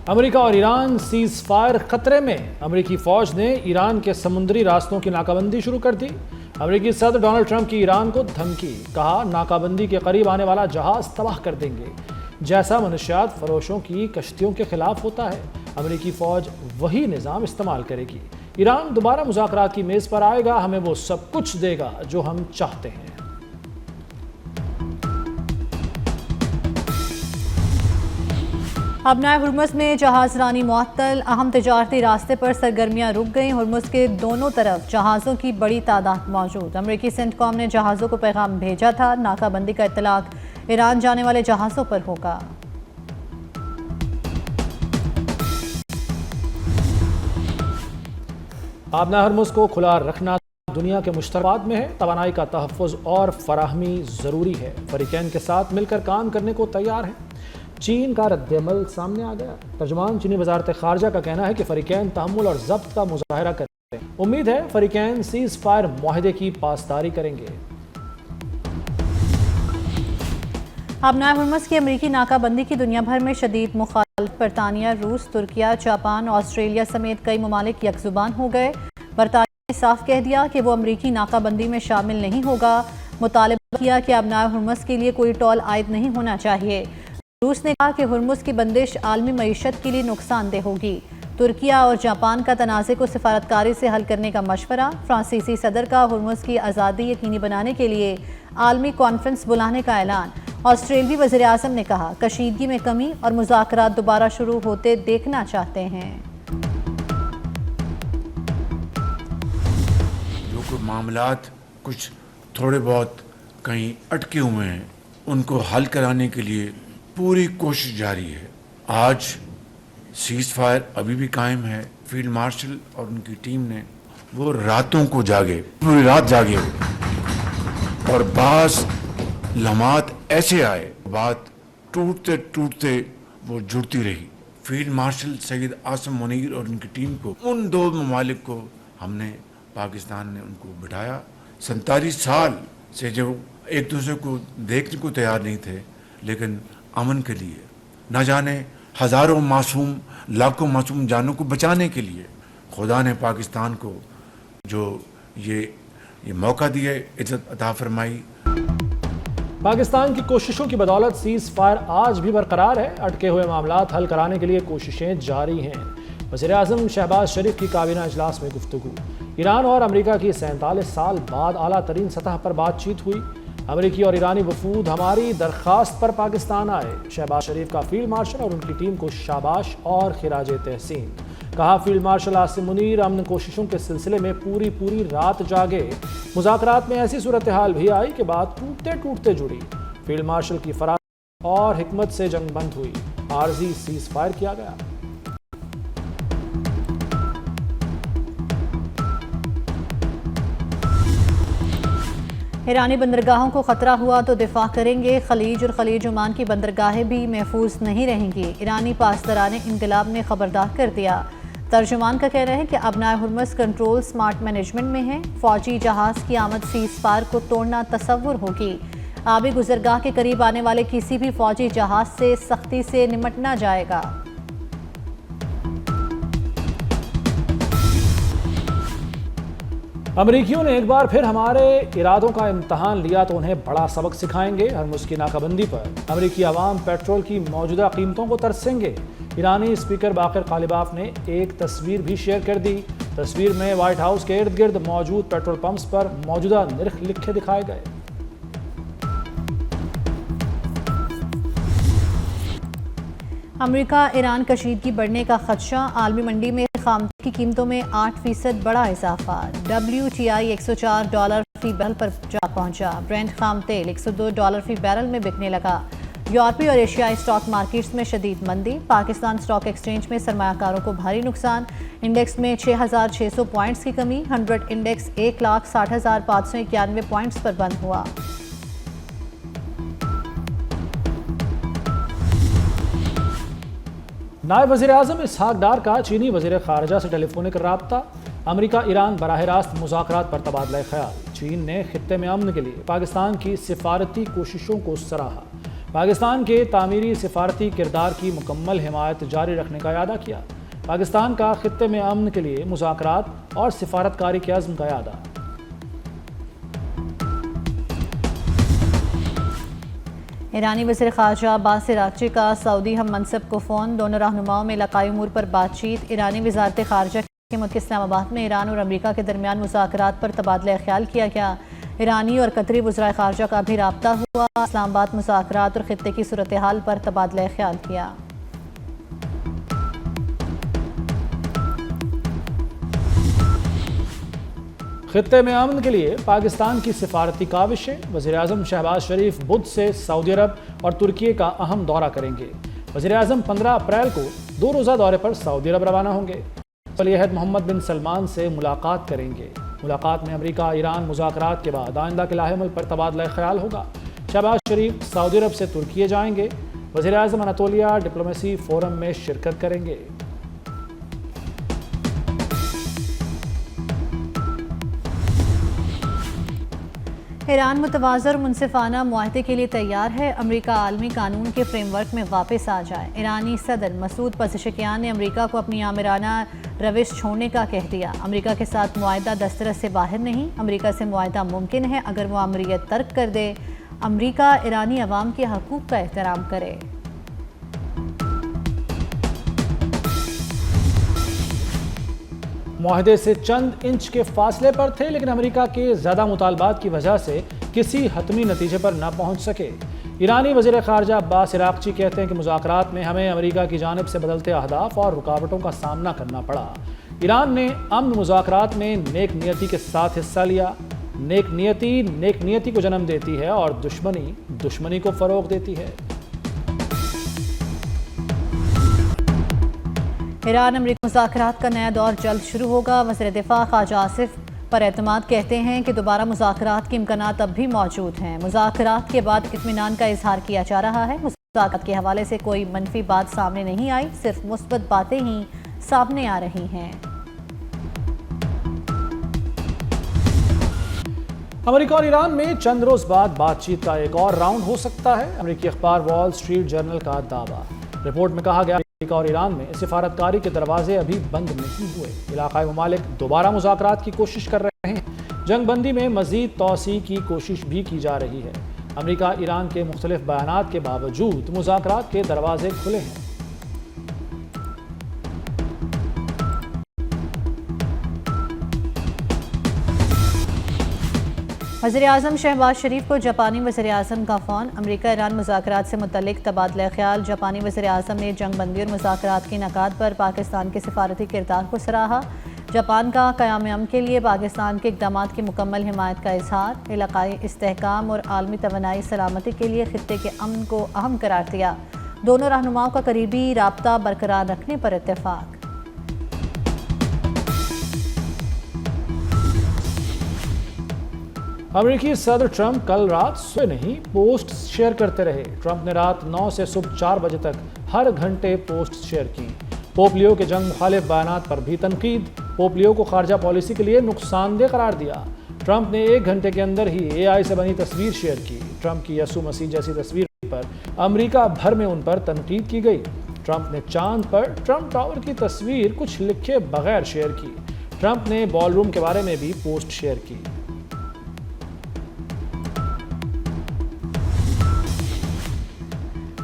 امریکہ اور Iran cease fire خطرے میں، امریکی فوج نے ایران کے سمندری راستوں کی ناکہ بندی شروع کر دی۔ امریکی صدر ڈونلڈ ٹرمپ کی ایران کو دھمکی، کہا ناکہ بندی کے قریب آنے والا جہاز تباہ کر دیں گے، جیسا منشیات فروشوں کی کشتیوں کے خلاف ہوتا ہے امریکی فوج وہی نظام استعمال کرے گی۔ ایران دوبارہ مذاکرات کی میز پر آئے گا، ہمیں وہ سب کچھ دے گا جو ہم چاہتے ہیں۔ ابنائے ہرمز میں جہاز رانی معطل، اہم تجارتی راستے پر سرگرمیاں رک گئیں۔ ہرمز کے دونوں طرف جہازوں کی بڑی تعداد موجود۔ امریکی سینٹکام نے جہازوں کو پیغام بھیجا تھا، ناکہ بندی کا اطلاق ایران جانے والے جہازوں پر ہوگا۔ آبنائے ہرمز کو کھلا رکھنا دنیا کے مشترکات میں ہے، توانائی کا تحفظ اور فراہمی ضروری ہے۔ فریقین کے ساتھ مل کر کام کرنے کو تیار ہیں۔ چین کا رد عمل سامنے آ گیا۔ ترجمان چینی وزارت خارجہ کا کہنا ہے کہ فریقین تحمل اور ضبط کا مظاہرہ کر رہے ہیں۔ امید ہے فریقین سیز فائر معاہدے کی پاسداری کریں گے۔ آبنائے ہرمز کی امریکی ناکہ بندی کی دنیا بھر میں شدید مخالفت۔ برطانیہ، روس، ترکیہ، جاپان، آسٹریلیا سمیت کئی ممالک یک زبان ہو گئے۔ برطانیہ نے صاف کہہ دیا کہ وہ امریکی ناکہ بندی میں شامل نہیں ہوگا۔ مطالبہ کیا کہ آبنائے ہرمز کے لیے کوئی ٹول عائد نہیں ہونا چاہیے۔ روس نے کہا کہ ہرمز کی بندش عالمی معیشت کے لیے نقصان دہ ہوگی۔ ترکیہ اور جاپان کا تنازع کو سفارتکاری سے حل کرنے کا مشورہ۔ فرانسیسی صدر کا ہرمز کی آزادی یقینی بنانے کے لیے عالمی کانفرنس بلانے کا اعلان۔ آسٹریلوی وزیر اعظم نے کہا کشیدگی میں کمی اور مذاکرات دوبارہ شروع ہوتے دیکھنا چاہتے ہیں۔ جو کوئی معاملات کچھ تھوڑے بہت کہیں اٹکے ہوئے ہیں ان کو حل کرانے کے لیے پوری کوشش جاری ہے۔ آج سیز فائر ابھی بھی قائم ہے۔ فیلڈ مارشل اور ان کی ٹیم نے وہ راتوں کو جاگے، پوری رات جاگے ہوئے، اور بعض لمحات ایسے آئے، بات ٹوٹتے ٹوٹتے وہ جڑتی رہی۔ فیلڈ مارشل سید عاصم منیر اور ان کی ٹیم کو، ان دو ممالک کو ہم نے، پاکستان نے ان کو بٹھایا۔ 47 سال سے جو ایک دوسرے کو دیکھنے کو تیار نہیں تھے، لیکن امن کے لیے، نہ جانے ہزاروں معصوم، لاکھوں معصوم جانوں کو بچانے کے لیے خدا نے پاکستان کو جو یہ موقع دیا، عزت عطا فرمائی۔ پاکستان کی کوششوں کی بدولت سیز فائر آج بھی برقرار ہے۔ اٹکے ہوئے معاملات حل کرانے کے لیے کوششیں جاری ہیں۔ وزیر اعظم شہباز شریف کی کابینہ اجلاس میں گفتگو۔ ایران اور امریکہ کی 47 سال بعد اعلیٰ ترین سطح پر بات چیت ہوئی۔ امریکی اور ایرانی وفود ہماری درخواست پر پاکستان آئے۔ شہباز شریف کا فیلڈ مارشل اور ان کی ٹیم کو شاباش اور خراج تحسین۔ کہا فیلڈ مارشل عاصم منیر امن کوششوں کے سلسلے میں پوری رات جاگے۔ مذاکرات میں ایسی صورتحال بھی آئی کہ بات ٹوٹتے ٹوٹتے جڑی۔ فیلڈ مارشل کی فراست اور حکمت سے جنگ بند ہوئی، عارضی سیز فائر کیا گیا۔ ایرانی بندرگاہوں کو خطرہ ہوا تو دفاع کریں گے۔ خلیج اور خلیج عمان کی بندرگاہیں بھی محفوظ نہیں رہیں گی، ایرانی پاسداران انقلاب نے خبردار کر دیا۔ ترجمان کا کہنا ہے کہ ابنائے ہرمز کنٹرول سمارٹ مینجمنٹ میں ہے۔ فوجی جہاز کی آمد سیز فائر کو توڑنا تصور ہوگی۔ آبی گزرگاہ کے قریب آنے والے کسی بھی فوجی جہاز سے سختی سے نمٹنا جائے گا۔ امریکیوں نے ایک بار پھر ہمارے ارادوں کا امتحان لیا تو انہیں بڑا سبق سکھائیں گے۔ ہرمز کی ناکہ بندی پر امریکی عوام پیٹرول کی موجودہ قیمتوں کو ترسیں گے۔ ایرانی اسپیکر باقر قالباف نے ایک تصویر بھی شیئر کر دی۔ تصویر میں وائٹ ہاؤس کے ارد گرد موجود پیٹرول پمپس پر موجودہ نرخ لکھے دکھائے گئے۔ امریکہ ایران کشیدگی بڑھنے کا خدشہ، عالمی منڈی میں خام تیل کی قیمتوں میں 8% بڑا اضافہ۔ WTI $104 فی بیرل پر جا پہنچا۔ برینٹ خام تیل $102 فی بیرل میں بکنے لگا۔ یورپی اور ایشیائی اسٹاک مارکیٹس میں شدید مندی۔ پاکستان اسٹاک ایکسچینج میں سرمایہ کاروں کو بھاری نقصان۔ انڈیکس میں 6600 پوائنٹس کی کمی۔ 100 انڈیکس 1,60,591 پوائنٹس پر بند ہوا۔ نائب وزیر اعظم اسحاق ڈار کا چینی وزیر خارجہ سے ٹیلی فونک رابطہ۔ امریکہ ایران براہ راست مذاکرات پر تبادلہ خیال۔ چین نے خطے میں امن کے لیے پاکستان کی سفارتی کوششوں کو سراہا۔ پاکستان کے تعمیری سفارتی کردار کی مکمل حمایت جاری رکھنے کا اعادہ کیا۔ پاکستان کا خطے میں امن کے لیے مذاکرات اور سفارتکاری کے عزم کا اعادہ۔ ایرانی وزیر خارجہ عباس عراقچی کا سعودی ہم منصب کو فون، دونوں رہنماؤں میں علاقائی امور پر بات چیت۔ ایرانی وزارت خارجہ کے ملک اسلام آباد میں ایران اور امریکہ کے درمیان مذاکرات پر تبادلہ خیال کیا گیا۔ ایرانی اور قطری وزرائے خارجہ کا بھی رابطہ ہوا۔ اسلام آباد مذاکرات اور خطے کی صورتحال پر تبادلہ خیال کیا۔ خطے میں امن کے لیے پاکستان کی سفارتی کاوشیں، وزیر اعظم شہباز شریف بدھ سے سعودی عرب اور ترکی کا اہم دورہ کریں گے۔ وزیر اعظم 15 اپریل کو 2 روزہ دورے پر سعودی عرب روانہ ہوں گے۔ ولی عہد محمد بن سلمان سے ملاقات کریں گے۔ ملاقات میں امریکہ ایران مذاکرات کے بعد آئندہ کے لاہ عمل پر تبادلہ خیال ہوگا۔ شہباز شریف سعودی عرب سے ترکی جائیں گے۔ وزیر اعظم اناطولیہ ڈپلومیسی فورم میں شرکت کریں گے۔ ایران متوازن اور منصفانہ معاہدے کے لیے تیار ہے۔ امریکہ عالمی قانون کے فریم ورک میں واپس آ جائے۔ ایرانی صدر مسعود پزشکیان نے امریکہ کو اپنی آمرانہ روش چھوڑنے کا کہہ دیا۔ امریکہ کے ساتھ معاہدہ دسترس سے باہر نہیں، امریکہ سے معاہدہ ممکن ہے اگر وہ آمریت ترک کر دے۔ امریکہ ایرانی عوام کے حقوق کا احترام کرے۔ معاہدے سے چند انچ کے فاصلے پر تھے، لیکن امریکہ کے زیادہ مطالبات کی وجہ سے کسی حتمی نتیجے پر نہ پہنچ سکے۔ ایرانی وزیر خارجہ عباس عراقچی کہتے ہیں کہ مذاکرات میں ہمیں امریکہ کی جانب سے بدلتے اہداف اور رکاوٹوں کا سامنا کرنا پڑا۔ ایران نے امن مذاکرات میں نیک نیتی کے ساتھ حصہ لیا۔ نیک نیتی کو جنم دیتی ہے اور دشمنی کو فروغ دیتی ہے۔ ایران امریکی مذاکرات کا نیا دور جلد شروع ہوگا۔ وزیر دفاع خواجہ آصف پر اعتماد کہتے ہیں کہ دوبارہ مذاکرات کے امکانات اب بھی موجود ہیں۔ مذاکرات کے بعد اطمینان کا اظہار کیا جا رہا ہے۔ مذاکرات کے حوالے سے کوئی منفی بات سامنے نہیں آئی، صرف مثبت باتیں ہی سامنے آ رہی ہیں۔ امریکہ اور ایران میں چند روز بعد بات چیت کا ایک اور راؤنڈ ہو سکتا ہے، امریکی اخبار وال اسٹریٹ جرنل کا دعویٰ۔ رپورٹ میں کہا گیا امریکہ اور ایران میں سفارتکاری کے دروازے ابھی بند نہیں ہوئے۔ علاقائی ممالک دوبارہ مذاکرات کی کوشش کر رہے ہیں۔ جنگ بندی میں مزید توسیع کی کوشش بھی کی جا رہی ہے۔ امریکہ ایران کے مختلف بیانات کے باوجود مذاکرات کے دروازے کھلے ہیں۔ وزیر اعظم شہباز شریف کو جاپانی وزیر اعظم کا فون، امریکہ ایران مذاکرات سے متعلق تبادلہ خیال۔ جاپانی وزیر اعظم نے جنگ بندی اور مذاکرات کے انعقاد پر پاکستان کے سفارتی کردار کو سراہا۔ جاپان کا قیام امن کے لیے پاکستان کے اقدامات کی مکمل حمایت کا اظہار۔ علاقائی استحکام اور عالمی توانائی سلامتی کے لیے خطے کے امن کو اہم قرار دیا۔ دونوں رہنماؤں کا قریبی رابطہ برقرار رکھنے پر اتفاق۔ امریکی صدر ٹرمپ کل رات سوئے نہیں، پوسٹ شیئر کرتے رہے۔ ٹرمپ نے رات 9 سے صبح 4 بجے تک ہر گھنٹے پوسٹ شیئر کی۔ پوپ لیو کے جنگ مخالف بیانات پر بھی تنقید۔ پوپ لیو کو خارجہ پالیسی کے لیے نقصان دہ قرار دیا۔ ٹرمپ نے 1 گھنٹے کے اندر ہی AI سے بنی تصویر شیئر کی۔ ٹرمپ کی یسوع مسیح جیسی تصویر پر امریکہ بھر میں ان پر تنقید کی گئی۔ ٹرمپ نے چاند پر ٹرمپ ٹاور کی تصویر کچھ لکھے بغیر شیئر کی۔ ٹرمپ نے بال روم کے بارے میں بھی پوسٹ شیئر کی۔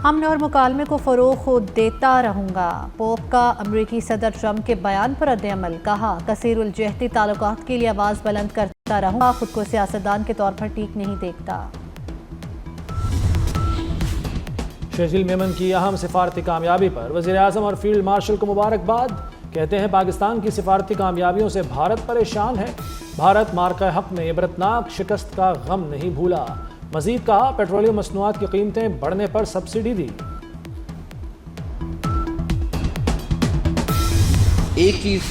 امن اور مکالمے کو فروغ دیتا رہوں گا، پوپ کا امریکی صدر ٹرمپ کے بیان پر رد عمل۔ کہا کثیر الجہتی تعلقات کے لیے آواز بلند کرتا رہوں گا، خود کو سیاستدان کے طور پر ٹھیک نہیں دیکھتا۔ شرجیل میمن کی اہم سفارتی کامیابی پر وزیر اعظم اور فیلڈ مارشل کو مبارکباد۔ کہتے ہیں پاکستان کی سفارتی کامیابیوں سے بھارت پریشان ہے۔ بھارت مارکہ حق میں عبرتناک شکست کا غم نہیں بھولا۔ مزید کہا پیٹرولیم مصنوعات کی قیمتیں بڑھنے پر سبسڈی دی۔ ایک چیز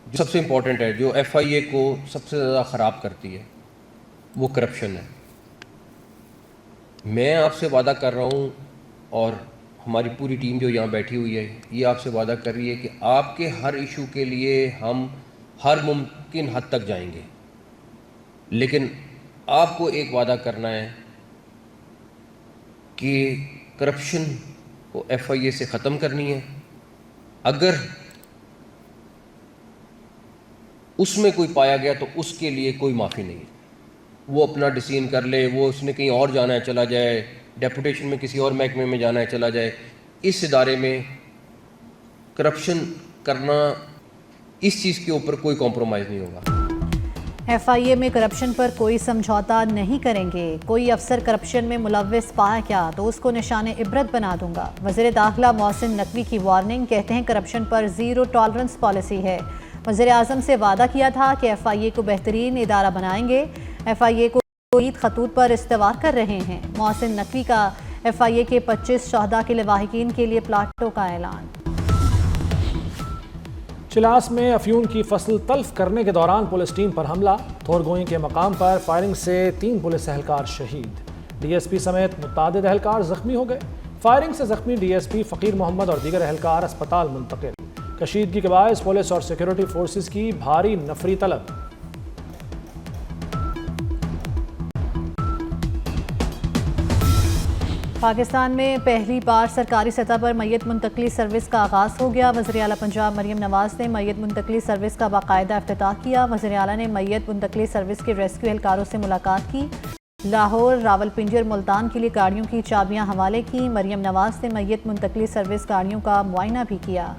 جو سب سے امپورٹنٹ ہے، جو FIA کو سب سے زیادہ خراب کرتی ہے، وہ کرپشن ہے۔ میں آپ سے وعدہ کر رہا ہوں اور ہماری پوری ٹیم جو یہاں بیٹھی ہوئی ہے یہ آپ سے وعدہ کر رہی ہے کہ آپ کے ہر ایشو کے لیے ہم ہر ممکن حد تک جائیں گے، لیکن آپ کو ایک وعدہ کرنا ہے کہ کرپشن کو FIA سے ختم کرنی ہے. اگر اس میں کوئی پایا گیا تو اس کے لیے کوئی معافی نہیں ہے. وہ اپنا ڈیسیژن کر لے, وہ اس نے کہیں اور جانا ہے چلا جائے, ڈیپوٹیشن میں کسی اور محکمے میں جانا ہے چلا جائے. اس ادارے میں کرپشن کرنا, اس چیز کے اوپر کوئی کمپرومائز نہیں ہوگا. FIA میں کرپشن پر کوئی سمجھوتا نہیں کریں گے. کوئی افسر کرپشن میں ملوث پایا گیا تو اس کو نشان عبرت بنا دوں گا. وزیر داخلہ محسن نقوی کی وارننگ. کہتے ہیں کرپشن پر زیرو ٹالرنس پالیسی ہے. وزیر اعظم سے وعدہ کیا تھا کہ FIA کو بہترین ادارہ بنائیں گے. FIA کو عید خطوط پر استوار کر رہے ہیں. محسن نقوی کا FIA کے 25 شہداء کے لواحقین کے لیے پلاٹوں کا اعلان. چلاس میں افیون کی فصل تلف کرنے کے دوران پولیس ٹیم پر حملہ. تھورگوئیں کے مقام پر فائرنگ سے 3 پولیس اہلکار شہید. DSP سمیت متعدد اہلکار زخمی ہو گئے. فائرنگ سے زخمی DSP فقیر محمد اور دیگر اہلکار اسپتال منتقل. کشیدگی کے باعث پولیس اور سیکورٹی فورسز کی بھاری نفری طلب. پاکستان میں پہلی بار سرکاری سطح پر میت منتقلی سروس کا آغاز ہو گیا. وزیر اعلیٰ پنجاب مریم نواز نے میت منتقلی سروس کا باقاعدہ افتتاح کیا. وزیر اعلیٰ نے میت منتقلی سروس کے ریسکیو اہلکاروں سے ملاقات کی. لاہور، راولپنڈی اور ملتان کے لیے گاڑیوں کی چابیاں حوالے کی. مریم نواز نے میت منتقلی سروس گاڑیوں کا معائنہ بھی کیا.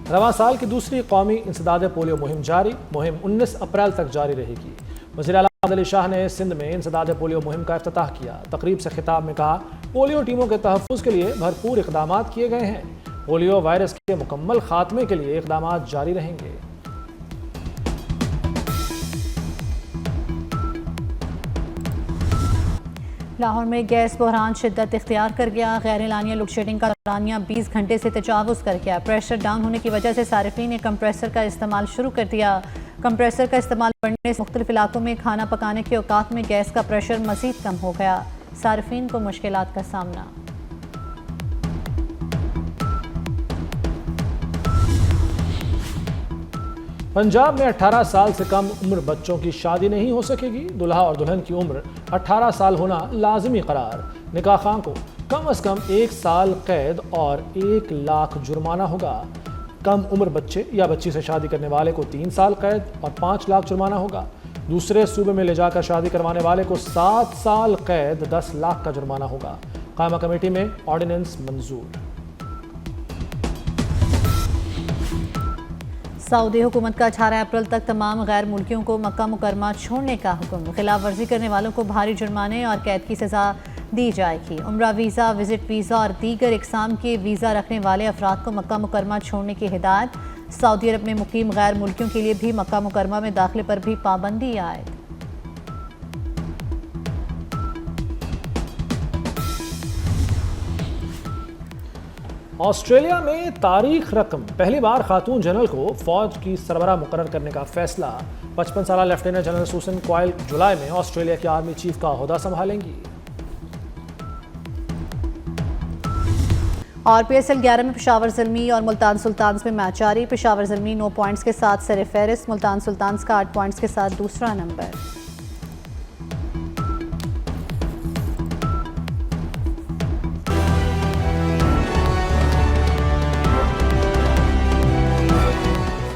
رواں سال کی دوسری قومی انسداد پولیو مہم جاری. مہم 19 اپریل تک جاری رہے گی. وزیر اعلیٰ علی شاہ نے سندھ میں انسداد پولیو مہم کا افتتاح کیا. تقریب سے خطاب میں کہا پولیو ٹیموں کے تحفظ کے لیے بھرپور اقدامات کیے گئے ہیں. پولیو وائرس کے مکمل خاتمے کے لیے اقدامات جاری رہیں گے. لاہور میں گیس بحران شدت اختیار کر گیا. غیر اعلانیہ لوڈ شیڈنگ کا دورانیہ 20 گھنٹے سے تجاوز کر گیا. پریشر ڈاؤن ہونے کی وجہ سے صارفین نے کمپریسر کا استعمال شروع کر دیا. کمپریسر کا استعمال بڑھنے سے مختلف علاقوں میں کھانا پکانے کے اوقات میں گیس کا پریشر مزید کم ہو گیا. صارفین کو مشکلات کا سامنا. پنجاب میں 18 سال سے کم عمر بچوں کی شادی نہیں ہو سکے گی. دلہا اور دلہن کی عمر 18 سال ہونا لازمی قرار. نکاح خواہ کو کم از کم 1 سال قید اور 1 لاکھ جرمانہ ہوگا. کم عمر بچے یا بچی سے شادی کرنے والے کو 3 سال قید اور 5 لاکھ جرمانہ ہوگا. دوسرے صوبے میں لے جا کر شادی کروانے والے کو 7 سال قید 10 لاکھ کا جرمانہ ہوگا. قائمہ کمیٹی میں آرڈیننس منظور. سعودی حکومت کا 18 اپریل تک تمام غیر ملکیوں کو مکہ مکرمہ چھوڑنے کا حکم. خلاف ورزی کرنے والوں کو بھاری جرمانے اور قید کی سزا دی جائے گی. عمرہ ویزا، وزٹ ویزا اور دیگر اقسام کے ویزا رکھنے والے افراد کو مکہ مکرمہ چھوڑنے کی ہدایت. سعودی عرب میں مقیم غیر ملکیوں کے لیے بھی مکہ مکرمہ میں داخلے پر بھی پابندی عائد. آسٹریلیا میں تاریخ رقم پہلی بار خاتون جنرل کو فوج کی سربراہ مقرر کرنے کا فیصلہ. 55 سالہ لیفٹیننٹ جنرل سوسن کوائل جولائی میں آسٹریلیا کی آرمی چیف کا عہدہ سنبھالیں گی. اور PSL 11 میں پشاور زلمی اور ملتان سلطانز میں میچ جاری. پشاور زلمی 9 پوائنٹس کے ساتھ سر فہرست. ملتان سلطانز کا 8 پوائنٹس کے ساتھ دوسرا نمبر.